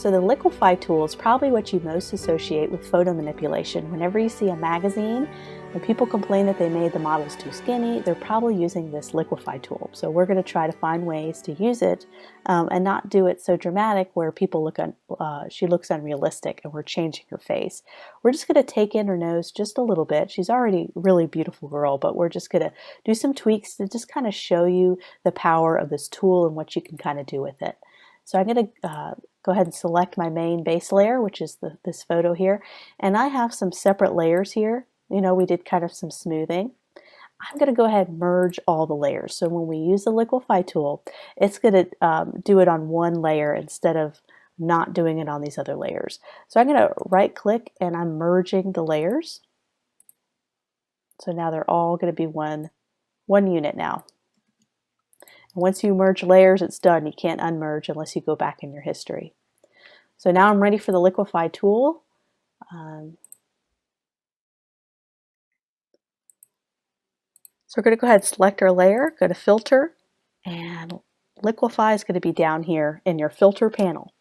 So the liquefy tool is probably what you most associate with photo manipulation. Whenever you see a magazine and people complain that they made the models too skinny, they're probably using this liquefy tool. So we're going to try to find ways to use it and not do it so dramatic where people look she looks unrealistic and we're changing her face. We're just going to take in her nose just a little bit. She's already a really beautiful girl, but we're just going to do some tweaks to just kind of show you the power of this tool and what you can kind of do with it. So I'm going to go ahead and select my main base layer, which is this photo here. And I have some separate layers here. You know, we did kind of some smoothing. I'm going to go ahead and merge all the layers. So when we use the liquefy tool, it's going to do it on one layer instead of not doing it on these other layers. So I'm going to right click and I'm merging the layers. So now they're all going to be one unit now. Once you merge layers, it's done. You can't unmerge unless you go back in your history. So now I'm ready for the liquefy tool. So we're going to go ahead and select our layer, go to filter, and liquefy is going to be down here in your filter panel.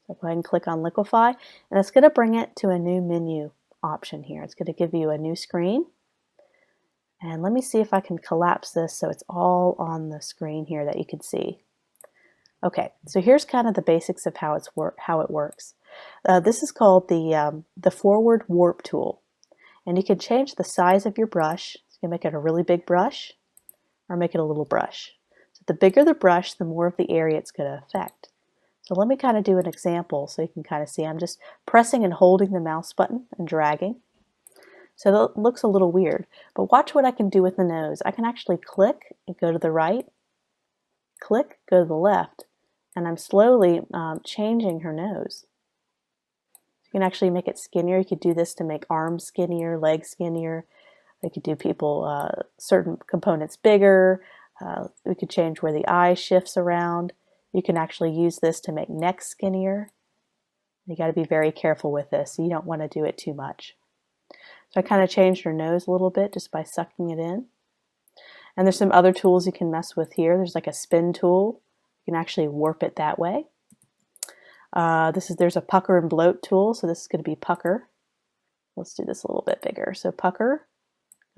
So go ahead and click on liquefy, and it's going to bring it to a new menu option here. It's going to give you a new screen. And let me see if I can collapse this so it's all on the screen here that you can see. Okay, so here's kind of the basics of how it works. This is called the forward warp tool. And you can change the size of your brush. You can make it a really big brush or make it a little brush. So the bigger the brush, the more of the area it's going to affect. So let me kind of do an example so you can kind of see. I'm just pressing and holding the mouse button and dragging. So that looks a little weird, but watch what I can do with the nose. I can actually click and go to the right, click, go to the left, and I'm slowly changing her nose. You can actually make it skinnier. You could do this to make arms skinnier, legs skinnier. You could do certain components bigger. We could change where the eye shifts around. You can actually use this to make neck skinnier. You got to be very careful with this. You don't want to do it too much. So I kind of changed her nose a little bit just by sucking it in. And there's some other tools you can mess with here. There's like a spin tool. You can actually warp it that way. There's a pucker and bloat tool, so this is going to be pucker. Let's do this a little bit bigger. So pucker,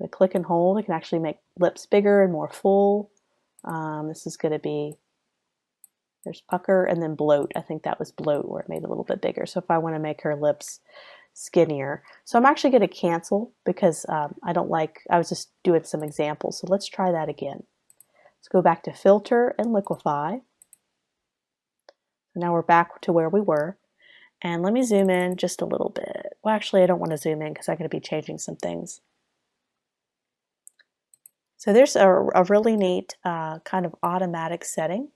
click and hold. You can actually make lips bigger and more full. This is going to be, there's pucker and then bloat. I think that was bloat where it made it a little bit bigger. So if I want to make her lips skinnier. So I'm actually going to cancel because I was just doing some examples. So let's try that again. Let's go back to filter and liquefy. So now we're back to where we were. And let me zoom in just a little bit. Well, actually, I don't want to zoom in because I'm going to be changing some things. So there's a really neat kind of automatic setting.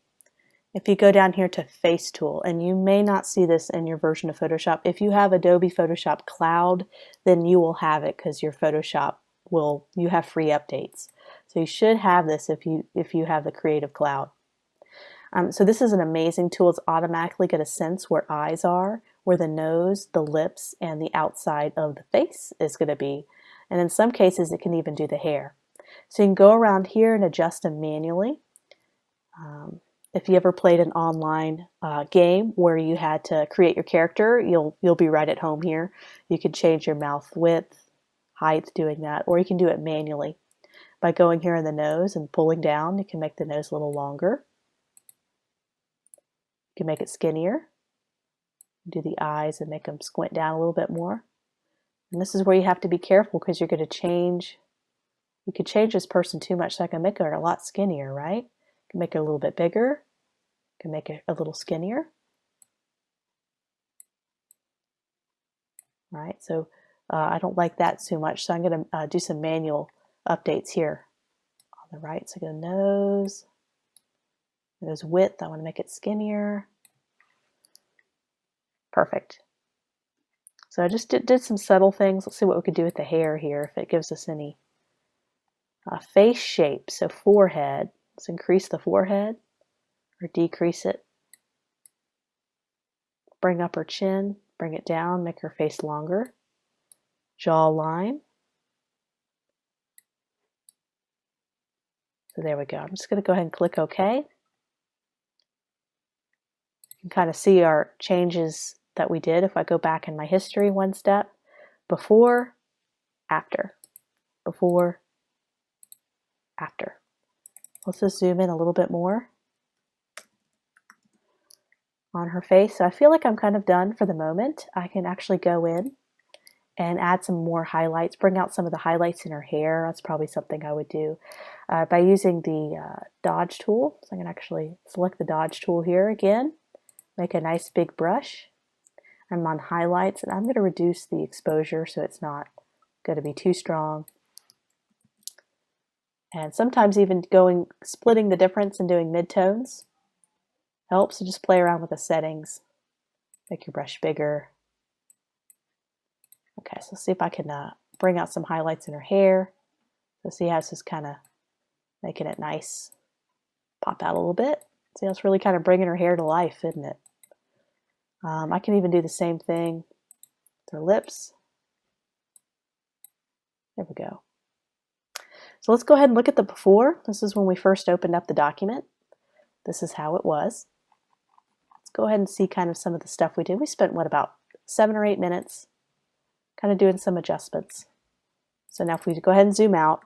If you go down here to Face Tool, and you may not see this in your version of Photoshop. If you have Adobe Photoshop Cloud, then you will have it because your Photoshop you have free updates. So you should have this if you have the Creative Cloud. So this is an amazing tool. It's automatically going to sense where eyes are, where the nose, the lips, and the outside of the face is going to be. And in some cases, it can even do the hair. So you can go around here and adjust them manually. If you ever played an online game where you had to create your character, you'll be right at home here. You can change your mouth width, height doing that, or you can do it manually. By going here in the nose and pulling down, you can make the nose a little longer. You can make it skinnier. Do the eyes and make them squint down a little bit more. And this is where you have to be careful because you're going to change. You could change this person too much, so I can make her a lot skinnier, right? Can make it a little bit bigger, can make it a little skinnier. All right, so I don't like that too much, so I'm going to do some manual updates here on the right. So I go nose, nose width, I want to make it skinnier. Perfect. So I just did some subtle things. Let's see what we could do with the hair here, if it gives us any face shape. So forehead, let's increase the forehead or decrease it. Bring up her chin, bring it down, make her face longer. Jawline. So there we go. I'm just going to go ahead and click OK. You can kind of see our changes that we did. If I go back in my history one step, before, after, before, after. Let's just zoom in a little bit more on her face. So I feel like I'm kind of done for the moment. I can actually go in and add some more highlights, bring out some of the highlights in her hair. That's probably something I would do by using the dodge tool. So I'm going to actually select the dodge tool here again, make a nice big brush. I'm on highlights, and I'm going to reduce the exposure so it's not going to be too strong. And sometimes even splitting the difference and doing midtones helps. So just play around with the settings, make your brush bigger. Okay, so see if I can bring out some highlights in her hair. So see how it's just kind of making it nice, pop out a little bit. See how it's really kind of bringing her hair to life, isn't it? I can even do the same thing with her lips. There we go. So let's go ahead and look at the before. This is when we first opened up the document. This is how it was. Let's go ahead and see kind of some of the stuff we did. We spent, what, about 7 or 8 minutes kind of doing some adjustments. So now if we go ahead and zoom out,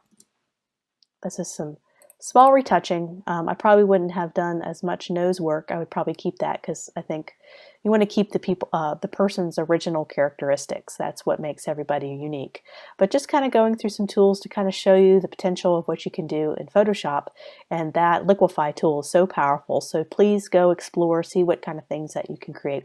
this is some small retouching. I probably wouldn't have done as much nose work. I would probably keep that because I think you want to keep the person's original characteristics. That's what makes everybody unique. But just kind of going through some tools to kind of show you the potential of what you can do in Photoshop. And that liquify tool is so powerful. So please go explore, see what kind of things that you can create.